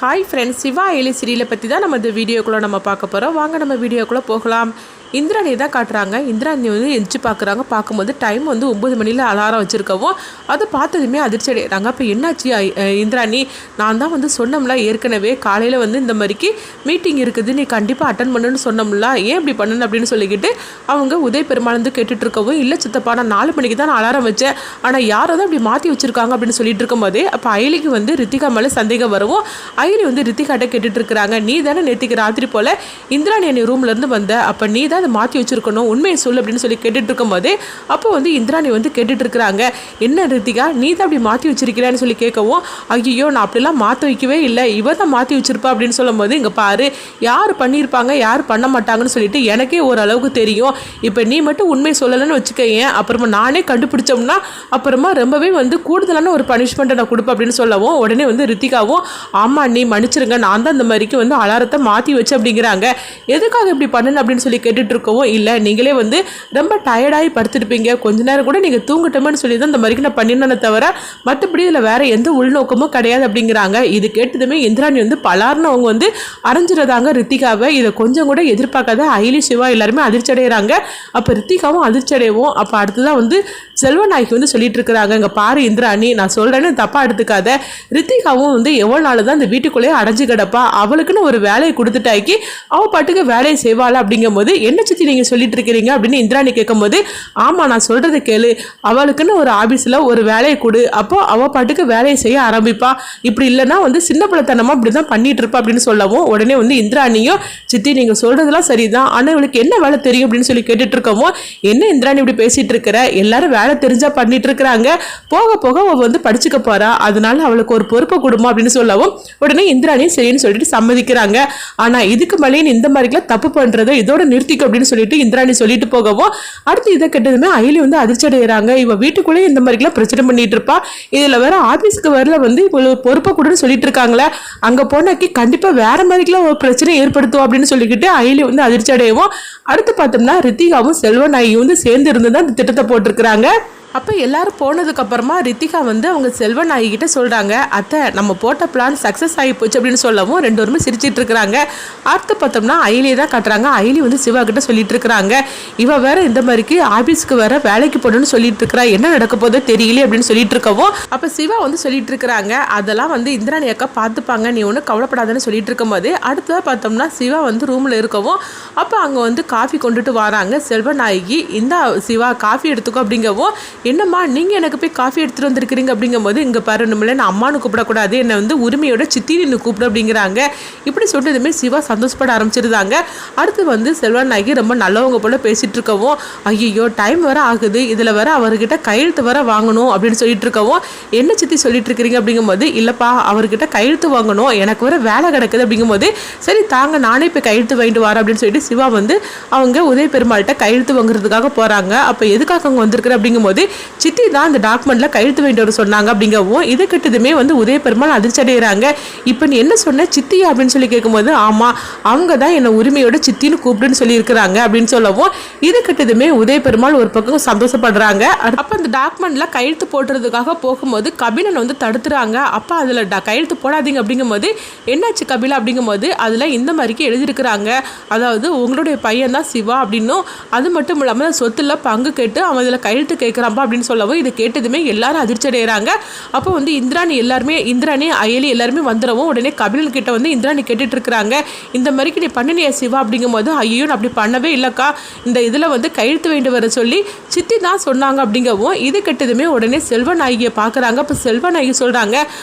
Hi friends, Siva Ayali சீரியலை பற்றி தான் நம்ம இந்த வீடியோக்குள்ளே நம்ம பார்க்க போகிறோம். வாங்க நம்ம வீடியோக்குள்ளே போகலாம். இந்திராணி தான் காட்டுறாங்க. இந்திராணி வந்து எந்திச்சு பார்க்குறாங்க. பார்க்கும்போது டைம் வந்து 9 மணியில் அலாரம் வச்சுருக்கவும் அதை பார்த்ததுமே அதிர்ச்சி அடைகிறாங்க. அப்போ என்னாச்சு இந்திராணி, நான் தான் வந்து சொன்னோம்ல ஏற்கனவே காலையில் வந்து இந்த மாதிரிக்கு மீட்டிங் இருக்குது, நீ கண்டிப்பாக அட்டன் பண்ணுன்னு சொன்னோம்ல, ஏன் இப்படி பண்ணணும் அப்படின்னு சொல்லிக்கிட்டு அவங்க உதய பெருமாள் வந்து கேட்டுட்ருக்கவும், இல்லை சித்தப்பா நான் 4 மணிக்கு தான் நான் அலாரம் வச்சேன், ஆனால் யாரோ தான் இப்படி மாற்றி வச்சுருக்காங்க அப்படின்னு சொல்லிட்டு இருக்கும்போதே அப்போ அயலிக்கு வந்து ரித்திகா மேலே சந்தேகம் வரவும் அயலி வந்து ரித்திகாட்ட கேட்டுட்ருக்குறாங்க. நீ தானே நேற்றுக்கு ராத்திரி போல் இந்திராணி என்னை ரூம்லேருந்து வந்த, அப்போ நீ தான் அதை மாற்றி வச்சுருக்கணும், உண்மையை சொல்லு அப்படின்னு சொல்லி கேட்டுட்டு இருக்கும்போது அப்போ வந்து இந்திராணி வந்து கேட்டுட்டு இருக்கிறாங்க. என்ன ரித்திகா, நீ தான் அப்படி மாற்றி வச்சிருக்கிறான்னு சொல்லி கேட்கவும், ஐயோ நான் அப்படிலாம் மாற்ற வைக்கவே இல்லை, இவ தான் மாற்றி வச்சிருப்பா அப்படின்னு சொல்லும் போது, இங்கே பாரு யார் பண்ணியிருப்பாங்க யார் பண்ண மாட்டாங்கன்னு சொல்லிட்டு எனக்கே ஓரளவுக்கு தெரியும், இப்போ நீ மட்டும் உண்மை சொல்லலைன்னு வச்சுக்கேன், அப்புறமா நானே கண்டுபிடிச்சோம்னா அப்புறமா ரொம்பவே வந்து கூடுதலான ஒரு பனிஷ்மெண்ட்டை நான் கொடுப்பேன் அப்படின்னு சொல்லவும் உடனே வந்து ரித்திகாவும், ஆமாம் நீ மன்னிச்சிருங்க, நான் தான் இந்த மாதிரிக்கு வந்து அலாரத்தை மாற்றி வச்சு அப்படிங்கிறாங்க. எதுக்காக இப்படி பண்ணணும் அப்படின்னு சொல்லி கேட்டுட்டு இருக்கவும், இல்லை நீங்களே வந்து ரொம்ப டயர்டாகி படுத்துருப்பீங்க, கொஞ்ச நேரம் கூட நீங்கள் தூங்கட்டோம்னு சொல்லி தான் இந்த மாதிரிக்கு நான் பண்ணினேன்னு தவிர மற்றபடி இதில் வேற எந்த உள்நோக்கமும் கிடையாது அப்படிங்கிறாங்க. இது கேட்டதுமே இந்திராணி வந்து பலார்னு அவங்க வந்து அரைஞ்சிடறாங்க ரித்திகாவை. இதை கொஞ்சம் கூட எதிர்பார்க்காத அயலி சிவா எல்லாருமே அதிர்ச்சி அடைகிறாங்க. அப்போ ரித்திகாவும் அதிர்ச்சி அடையவும் அப்போ அடுத்ததான் வந்து செல்வநாயகி வந்து சொல்லிட்டு இருக்கிறாங்க, இங்கே பாரு இந்திராணி, நான் சொல்கிறேன்னு தப்பாக எடுத்துக்காத, ரித்திகாவும் வந்து எவ்வளோ நாள் தான் இந்த வீட்டுக்குள்ளேயே அடைஞ்சு கிடப்பா, அவளுக்குன்னு ஒரு வேலையை கொடுத்துட்டாக்கி அவள் பாட்டுக்கு வேலையை செய்வாள் அப்படிங்கும் போது என்ன சித்தி நீங்கள் சொல்லிட்டு இருக்கிறீங்க அப்படின்னு இந்திராணி கேட்கும்போது, ஆமாம் நான் சொல்கிறத கேளு, அவளுக்குன்னு ஒரு ஆஃபீஸில் ஒரு வேலையை கொடு, அப்போ அவள் பாட்டுக்கு வேலையை செய்ய ஆரம்பிப்பா, இப்படி இல்லைன்னா வந்து சின்ன பிள்ளைத்தனமாக இப்படி தான் பண்ணிட்டு இருப்பா அப்படின்னு சொல்லவும் உடனே வந்து இந்திராணியும், சித்தி நீங்கள் சொல்கிறதுலாம் சரிதான், ஆனால் இவளுக்கு என்ன வேலை தெரியும் அப்படின்னு சொல்லி கேட்டுட்டு இருக்கவும், என்ன இந்திராணி இப்படி பேசிகிட்டு இருக்கிற, எல்லாரும் வேலை தெரிஞ்சால் பண்ணிட்டு இருக்கிறாங்க, போக போக அவள் வந்து படிச்சுக்க போகிறா, அதனால அவளுக்கு ஒரு பொறுப்பை கொடுமா அப்படின்னு சொல்லவும் உடனே இந்திராணியும் சரின்னு சொல்லிட்டு சம்மதிக்கிறாங்க. ஆனால் இதுக்கு மேலே இந்த மாதிரிலாம் தப்பு பண்ணுறதை இதோட நிறுத்திக்கும் அப்படின்னு சொல்லிட்டு இந்திராணி சொல்லிட்டு போகவும் அடுத்து இதை கெட்டதுமே அயலி வந்து அதிர்ச்சி அடைகிறாங்க. இவ வீட்டுக்குள்ளே இந்த மாதிரிலாம் பிரச்சனை பண்ணிட்டு இருப்பா, இதுல வேற ஆபீஸ்க்கு வரல வந்து இவ்வளவு பொறுப்பை கூடன்னு சொல்லிட்டு இருக்காங்களே, அங்க போனாக்கி கண்டிப்பா வேற மாதிரிலாம் ஒரு பிரச்சனை ஏற்படுத்தும் அப்படின்னு சொல்லிக்கிட்டு அயலி வந்து அதிர்ச்சி அடையவும் அடுத்து பார்த்தோம்னா ரித்திகாவும் செல்வநாயகியும் வந்து சேர்ந்து இருந்து தான் இந்த திட்டத்தை போட்டிருக்கிறாங்க. அப்போ எல்லாரும் போனதுக்கு அப்புறமா ரித்திகா வந்து அவங்க செல்வநாயகி கிட்ட சொல்கிறாங்க, அத்தை நம்ம போட்ட பிளான் சக்ஸஸ் ஆகி போச்சு அப்படின்னு சொல்லவும் 2 பேருமே சிரிச்சிட்டு இருக்கிறாங்க. அடுத்து பார்த்தோம்னா அயலியை தான் காட்டுறாங்க. அயலி வந்து சிவா கிட்ட சொல்லிட்டு இருக்கிறாங்க, இவ வேற இந்த மாதிரிக்கு ஆபீஸ்க்கு வேற வேலைக்கு போடணும்னு சொல்லிட்டு இருக்கிறா, என்ன நடக்க போதோ தெரியல அப்படின்னு சொல்லிட்டு இருக்கவும் அப்போ சிவா வந்து சொல்லிட்டு இருக்கிறாங்க, அதெல்லாம் வந்து இந்திராணி அக்கா பார்த்துப்பாங்க, நீ ஒன்றும் கவலைப்படாதுன்னு சொல்லிட்டு இருக்கும்போது அடுத்ததாக பார்த்தோம்னா சிவா வந்து ரூமில் இருக்கவும் அப்போ அங்கே வந்து காஃபி கொண்டுட்டு வராங்க செல்வநாயகி, இந்த சிவா காஃபி எடுத்துக்கோ அப்படிங்கவும், என்னம்மா நீங்கள் எனக்கு போய் காஃபி எடுத்துகிட்டு வந்திருக்கிறீங்க அப்படிங்கும்போது, இங்கே பாருணுமில்ல நான் அம்மானு கூப்பிடக்கூடாது, என்னை வந்து உரிமையோட சித்தின்னு கூப்பிடு அப்படிங்கிறாங்க. இப்படி சொல்லிட்டுமே சிவா சந்தோஷப்பட ஆரம்பிச்சிருந்தாங்க. அடுத்து வந்து செல்வநாயகி ரொம்ப நல்லவங்க போல் பேசிகிட்டு இருக்கவும், ஐயோ டைம் வர ஆகுது, இதில் வர அவர்கிட்ட கையெழுத்து வர வாங்கணும் அப்படின்னு சொல்லிட்டு இருக்கவும், என்ன சித்தி சொல்லிட்டு இருக்கிறீங்க அப்படிங்கும்போது, இல்லைப்பா அவர்கிட்ட கையெழுத்து வாங்கணும், எனக்கு வர வேலை கிடக்குது அப்படிங்கும்போது, சரி தாங்க நானே இப்போ கையெழுத்து வாங்கிட்டு வரேன் அப்படின்னு சொல்லிட்டு சிவா வந்து அவங்க உதய பெருமாள்கிட்ட கையெழுத்து வாங்குறதுக்காக போகிறாங்க. அப்போ எதுக்காக அவங்க வந்திருக்கிற அப்படிங்கும்போது, சித்தி தான் இந்த டாக்குமெண்ட்ல கையெழுத்து வேண்டிய ஒரு சொன்னாங்க அப்படிங்கவும் இதை கிட்டதுமே வந்து உதய பெருமாள் அதிர்ச்சி அடைகிறாங்க. இப்போ நீ என்ன சொன்ன சித்தி அப்படின்னு சொல்லி கேட்கும்போது, ஆமாம் அவங்க தான் என்னை உரிமையோட சித்தின்னு கூப்பிடுன்னு சொல்லி இருக்கிறாங்க அப்படின்னு சொல்லவும் இது கிட்டதுமே உதய பெருமாள் ஒரு பக்கம் சந்தோஷப்படுறாங்க. அப்போ அந்த டாக்குமெண்ட்ல கையெழுத்து போடுறதுக்காக போகும்போது கபிலன் வந்து தடுத்துறாங்க. அப்போ அதில் கையெழுத்து போடாதீங்க அப்படிங்கும்போது, என்னாச்சு கபிலா அப்படிங்கும்போது, அதில் இந்த மாதிரிக்கு எழுதியிருக்கிறாங்க, அதாவது உங்களுடைய பையன் தான் சிவா அப்படின்னும், அது மட்டும் இல்லாமல் சொத்துல பங்கு கேட்டு அவன் இதில் கையெழுத்து கேட்குறான் அப்படின்னு சொல்லவும் இதை கேட்டதுமே எல்லாரும் அதிர்ச்சி அடைகிறாங்க. அப்போ வந்து இந்திராணி அயலி எல்லாருமே வந்துடவும் உடனே கபிலன் கிட்ட வந்து இந்திராணி கேட்டுட்டு இருக்கிறாங்க, இந்த மாதிரிக்கு நீ பண்ணினியா சிவா அப்படிங்கும்போது, ஐயோ நான் அப்படி பண்ணவே இல்லைக்கா, இந்த இதில் வந்து கையெழுத்து வேண்டி வர சொல்லி சித்தி தான் சொன்னாங்க அப்படிங்கவும் இது கெட்டதுமே உடனே செல்வநாயகியை பார்க்குறாங்க. அப்போ செல்வநாயகி சொல்கிறாங்க,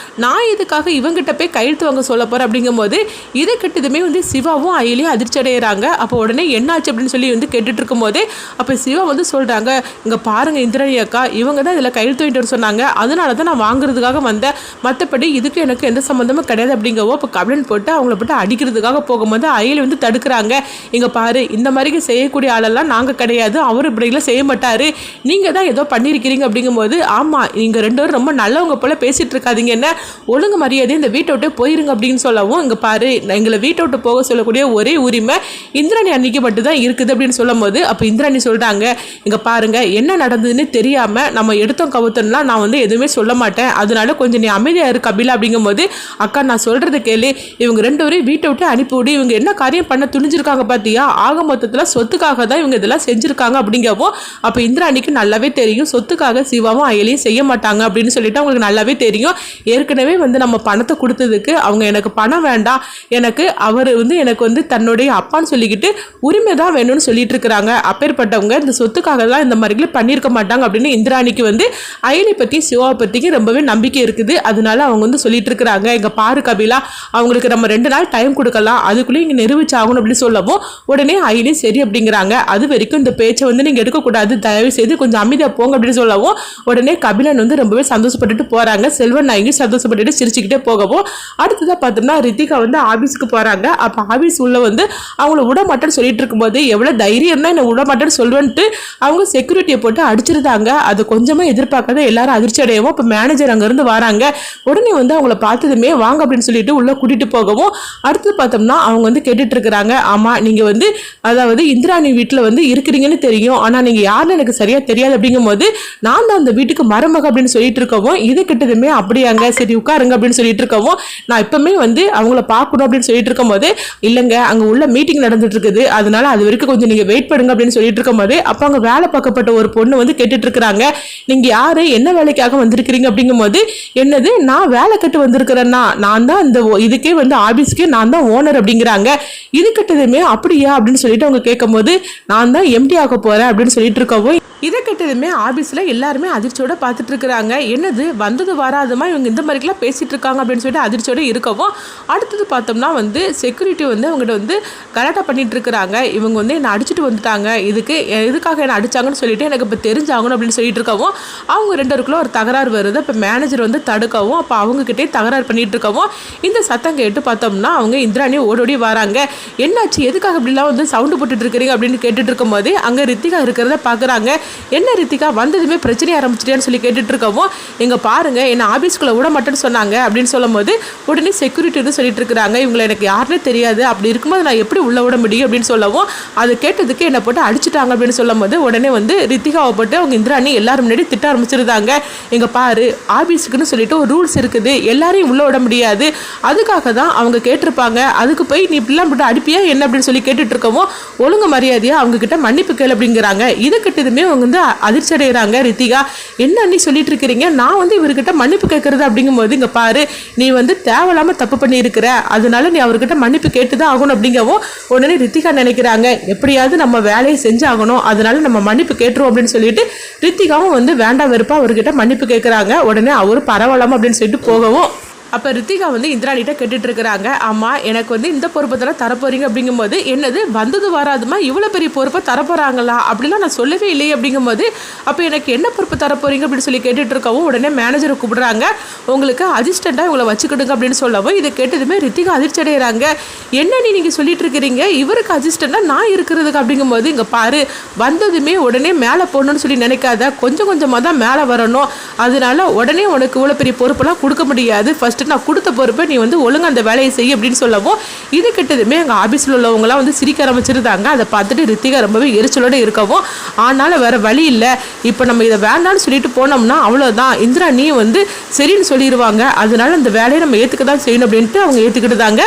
நான் இதுக்காக இவங்கிட்ட போய் கையெழுத்து வாங்க சொல்ல போகிறேன் அப்படிங்கும்போது இது கெட்டதுமே வந்து சிவாவும் அயலியும் அதிர்ச்சி அடைகிறாங்க. அப்போ உடனே என்னாச்சு அப்படின்னு சொல்லி வந்து கேட்டுட்டு இருக்கும்போது அப்போ சிவா வந்து சொல்கிறாங்க, இங்கே பாருங்கள் இந்திராணி அக்கா, இவங்க தான் இதில் கையெழுத்து வாங்கிட்டு சொன்னாங்க, அதனால தான் நான் வாங்குறதுக்காக வந்தேன், மற்றபடி இதுக்கு எனக்கு எந்த சம்மந்தமும் கிடையாது அப்படிங்கவோ இப்போ கபிலன் போட்டு அவங்கள போட்டு அடிக்கிறதுக்காக போகும்போது அயலி வந்து தடுக்கிறாங்க. இங்கே பாரு இந்த மாதிரி செய்யக்கூடிய ஆளெல்லாம் நாங்கள் கிடையாது, அவர் இப்படிலாம் செய்ய மாட்டார், நீங்கள் தான் ஏதோ பண்ணியிருக்கிறீங்க அப்படிங்கும்போது, ஆமாம் நீங்கள் 2 பேரும் ரொம்ப நல்லவங்க போல் பேசிகிட்டு இருக்காதீங்க, என்ன ஒழுங்கு மரியாதை இந்த வீட்டை விட்டு போயிருங்க அப்படின்னு சொல்லவும், இங்கே பாரு எங்களை வீட்டை விட்டு போக சொல்லக்கூடிய ஒரே உரிமை இந்திராணி அன்னைக்கு மட்டும் தான் இருக்குது அப்படின்னு சொல்லும் போது அப்போ இந்திராணி சொல்கிறாங்க, இங்கே பாருங்கள் என்ன நடந்ததுன்னு தெரியாது தெரியாமல் நம்ம எடுத்தோம் கவுத்தோம்லாம் நான் வந்து எதுவுமே சொல்ல மாட்டேன், அதனால கொஞ்சம் நீ அமைதியாக இரு கபிலா அப்படிங்கும்போது, அக்கா நான் சொல்கிறத கேளு, இவங்க 2 பேரையும் வீட்டை விட்டு அனுப்பிவிடு, இவங்க என்ன காரியம் பண்ண துணிஞ்சிருக்காங்க பார்த்தியா, ஆக மொத்தத்தில் சொத்துக்காக தான் இவங்க இதெல்லாம் செஞ்சுருக்காங்க அப்படிங்கவும், அப்போ இந்திராணிக்கு நல்லாவே தெரியும் சொத்துக்காக சிவாவும் அயலியும் செய்ய மாட்டாங்க அப்படின்னு சொல்லிட்டு அவங்களுக்கு நல்லாவே தெரியும். ஏற்கனவே வந்து நம்ம பணத்தை கொடுத்ததுக்கு அவங்க எனக்கு பணம் வேண்டாம், எனக்கு அவர் வந்து எனக்கு வந்து தன்னுடைய அப்பான்னு சொல்லிக்கிட்டு உரிமை தான் வேணும்னு சொல்லிட்டு இருக்கிறாங்க, அப்பேற்பட்டவங்க இந்த சொத்துக்காக தான் இந்த மாதிரிகளை பண்ணியிருக்க மாட்டாங்க அப்படின்னு இந்திராணிக்கு வந்து அயலி பற்றி சிவாவை பற்றிக்கு ரொம்பவே நம்பிக்கை இருக்குது. அதனால அவங்க வந்து சொல்லிட்டு இருக்கிறாங்க, எங்க பாரு கபிலா, அவங்களுக்கு நம்ம 2 நாள் டைம் கொடுக்கலாம், அதுக்குள்ளேயும் இங்கே நிரூபிச்சாகணும் அப்படின்னு சொல்லவும் உடனே அயலி சரி அப்படிங்கிறாங்க. அது வரைக்கும் இந்த பேச்சை வந்து நீங்கள் எடுக்கக்கூடாது, தயவு செய்து கொஞ்சம் அமைதியாக போங்க அப்படின்னு சொல்லவும் உடனே கபிலன் வந்து ரொம்பவே சந்தோஷப்பட்டுட்டு போகிறாங்க. செல்வன் நாயகி சந்தோஷப்பட்டுட்டு சிரிச்சுக்கிட்டே போகவும் அடுத்ததாக பார்த்தோம்னா ரித்திகா வந்து ஆஃபீஸுக்கு போகிறாங்க. அப்போ ஆஃபீஸ் உள்ள வந்து அவங்கள விட மாட்டேன்னு சொல்லிட்டு இருக்கும்போது எவ்வளோ தைரியம் தான் என்னை விட மாட்டேன்னு சொல்லுவேன்ட்டு அவங்க செக்யூரிட்டியை போட்டு அடிச்சிருந்தாங்க. அது கொஞ்சமாக எதிர்பார்க்காத எல்லாரும் அதிர்ச்சி அடையவும் இப்போ மேனேஜர் அங்கேருந்து வராங்க. உடனே வந்து அவங்கள பார்த்ததுமே வாங்க அப்படின்னு சொல்லிட்டு உள்ளே கூட்டிகிட்டு போகவும் அடுத்து பார்த்தோம்னா அவங்க வந்து கேட்டுட்டு இருக்கிறாங்க, ஆமாம் நீங்கள் வந்து அதாவது இந்திராணி வீட்டில் வந்து இருக்கிறீங்கன்னு தெரியும், ஆனால் நீங்கள் யாருன்னு எனக்கு சரியாக தெரியாது அப்படிங்கும்போது நான் தான் அந்த வீட்டுக்கு மருமக அப்படின்னு சொல்லிட்டு இருக்கவும் இது கிட்டதுமே அப்படியாங்க சரி உட்காருங்க அப்படின்னு சொல்லிட்டு இருக்கவும் நான் இப்பவுமே வந்து அவங்கள பார்க்கணும் அப்படின்னு சொல்லிட்டு இருக்கும்போது இல்லைங்க அங்கே உள்ள மீட்டிங் நடந்துட்டு இருக்குது, அதனால அது வரைக்கும் கொஞ்சம் நீங்கள் வெயிட் பண்ணுங்க அப்படின்னு சொல்லிட்டு இருக்கும்போது அப்போ அங்கே வேலை பார்க்கப்பட்ட ஒரு பொண்ணு வந்து கேட்டுட்டு இருக்கிறாங்க, நீங்கள் யாரு என்ன வேலைக்காக வந்திருக்கிறீங்க அப்படிங்கும்போது என்னது நான் வேலை கட்டு வந்திருக்கிறேன்னா நான் தான் இந்த இதுக்கே வந்து ஆபீஸ்க்கே நான் தான் ஓனர் அப்படிங்கிறாங்க. இது கிட்டதுமே அப்படியா அப்படின்னு சொல்லிட்டு அவங்க கேட்கும் போது நான் தான் எம்டி ஆக போறேன் அப்படின்னு சொல்லிட்டு இருக்கவும் இதை கிட்டதுமே ஆபீஸ்ல எல்லாருமே அதிர்ச்சியோட பார்த்துட்டு இருக்கிறாங்க. என்னது வந்தது வராதுமா இவங்க இந்த மாதிரிலாம் பேசிட்டு இருக்காங்க அப்படின்னு சொல்லிட்டு அதிர்ச்சியோட இருக்கவும் அடுத்தது பார்த்தோம்னா வந்து செக்யூரிட்டி வந்து அவங்ககிட்ட வந்து கலாட்டா பண்ணிட்டு இருக்கிறாங்க, இவங்க வந்து என்னை அடிச்சுட்டு வந்துட்டாங்க, எதுக்காக என்னை அடிச்சாங்கன்னு சொல்லிட்டு எனக்கு இப்போ தெரிஞ்சாகணும் அப்படின்னு சொல்லிட்டு இருக்கவும் அவங்க 2 பேருக்குள்ள ஒரு தகராறு வருது. இப்போ மேனேஜர் வந்து தடுக்கவும் அப்போ அவங்ககிட்டே தகராறு பண்ணிட்டு இருக்கவும் இந்த சத்தம் கேட்டு பார்த்தோம்னா அவங்க இந்திராணி ஓடோடி வராங்க. என்னாச்சு எதுக்காக இப்படிலாம் வந்து சவுண்டு போட்டுட்டு இருக்கிறீங்க அப்படின்னு கேட்டுட்டு இருக்கும் போது அங்கே ரித்திகா இருக்கிறத பார்க்குறாங்க. என்ன ரித்திகா வந்ததுமே பிரச்சனை ஆரம்பிச்சிட்டேன்னு சொல்லி கேட்டுட்டு இருக்கவும் எங்க பாருங்க என்ன ஆபீஸ்க்குள்ள விட மாட்டேன்னு சொன்னாங்க அப்படின்னு சொல்லும் போது உடனே செக்யூரிட்டி வந்து சொல்லிட்டு இருக்கிறாங்க, இவங்களை எனக்கு யாருன்னே தெரியாது, அப்படி இருக்கும்போது நான் எப்படி உள்ள விட முடியும் அப்படின்னு சொல்லவும் அது கேட்டதுக்கு என்னை போட்டு அடிச்சுட்டாங்க அப்படின்னு சொல்லும் போது உடனே வந்து ரித்திகாவை போட்டு அவங்க இந்திராணி எல்லாரும் முன்னாடி திட்ட ஆரம்பிச்சிருந்தாங்க. எங்க பாரு ஆபீஸுக்குன்னு சொல்லிட்டு ஒரு ரூல்ஸ் இருக்குது, எல்லாரையும் உள்ள விட முடியாது, அதுக்காக தான் அவங்க கேட்டிருப்பாங்க, அதுக்கு போய் நீ இப்படிலாம் போட்டு அடிப்பியா என்ன அப்படின்னு சொல்லி கேட்டுட்டு இருக்கவும் ஒழுங்கு மரியாதையா அவங்க கிட்ட மன்னிப்பு கேளு அப்படிங்கிறாங்க. இது கிட்டதுமே அவங்க வந்து அதிர்ச்சி அடைகிறாங்க. ரித்திகா என்ன நீ சொல்லிட்டு இருக்கிறீங்க, நான் வந்து இவர்கிட்ட மன்னிப்பு கேட்கறது அப்படிங்கும்போது இங்க பாரு நீ வந்து தேவையில்லாம தப்பு பண்ணியிருக்கிற, அதனால நீ அவர்கிட்ட மன்னிப்பு கேட்டுதான் ஆகணும் அப்படிங்கவும் உடனே ரித்திகா நினைக்கிறாங்க எப்படியாவது நம்ம வேலையை செஞ்சாகணும், அதனால நம்ம மன்னிப்பு கேட்டுருவோம் அப்படின்னு சொல்லிட்டு ரித்திகாவும் வந்து வேண்டாம் வெறுப்பா அவர்கிட்ட மன்னிப்பு கேட்கறாங்க. உடனே அவரு பரவாயில்லாம அப்படின்னு சொல்லிட்டு போகவும் அப்போ ரித்திகா வந்து இந்திராணிகிட்ட கேட்டுட்டு இருக்கிறாங்க, ஆமாம் எனக்கு வந்து இந்த பொறுப்பை தானே தரப்போறீங்க அப்படிங்கும்போது என்னது வந்தது வராதுமா இவ்வளோ பெரிய பொறுப்பை தரப்போறாங்களா அப்படிலாம் நான் சொல்லவே இல்லையே அப்படிங்கும்போது அப்போ எனக்கு என்ன பொறுப்பு தரப்போறீங்க அப்படின்னு சொல்லி கேட்டுட்டு இருக்கவும் உடனே மேனேஜரை கூப்பிடுறாங்க, உங்களுக்கு அசிஸ்டண்ட்டாக இவங்களை வச்சுக்கிடுங்க அப்படின்னு சொல்லவும் இதை கேட்டதுமே ரித்திகா அதிர்ச்சி அடைகிறாங்க. என்ன நீங்கள் சொல்லிட்டு இருக்கிறீங்க, இவருக்கு அசிஸ்டண்ட்டாக நான் இருக்கிறதுக்கு அப்படிங்கும்போது இங்கே பாரு வந்ததுமே உடனே மேலே போடணும்னு சொல்லி நினைக்காத, கொஞ்சம் கொஞ்சமாக தான் மேலே வரணும், அதனால உடனே உனக்கு இவ்வளோ பெரிய பொறுப்பெல்லாம் கொடுக்க முடியாது, ஃபர்ஸ்ட் நான் கொடுத்த பொறுப்பை நீ வந்து ஒழுங்கு அந்த வேலையை செய்ய அப்படின்னு சொல்லவும் இது கிட்டதுமே எங்கள் ஆஃபீஸில் உள்ளவங்களாம் வந்து சிரிக்க ஆரம்பிச்சிருந்தாங்க. அதை பார்த்துட்டு ரித்திகா ரொம்பவே எரிச்சலோடு இருக்கவும் ஆனாலும் வேற வழி இல்லை, இப்போ நம்ம இதை வேண்டாம்னு சொல்லிட்டு போனோம்னா அவ்வளோதான் இந்திரா நீ வந்து சரின்னு சொல்லிடுவாங்க, அதனால அந்த வேலையை நம்ம ஏற்றுக்க தான் செய்யணும் அப்படின்ட்டு அவங்க ஏற்றுக்கிட்டு தாங்க.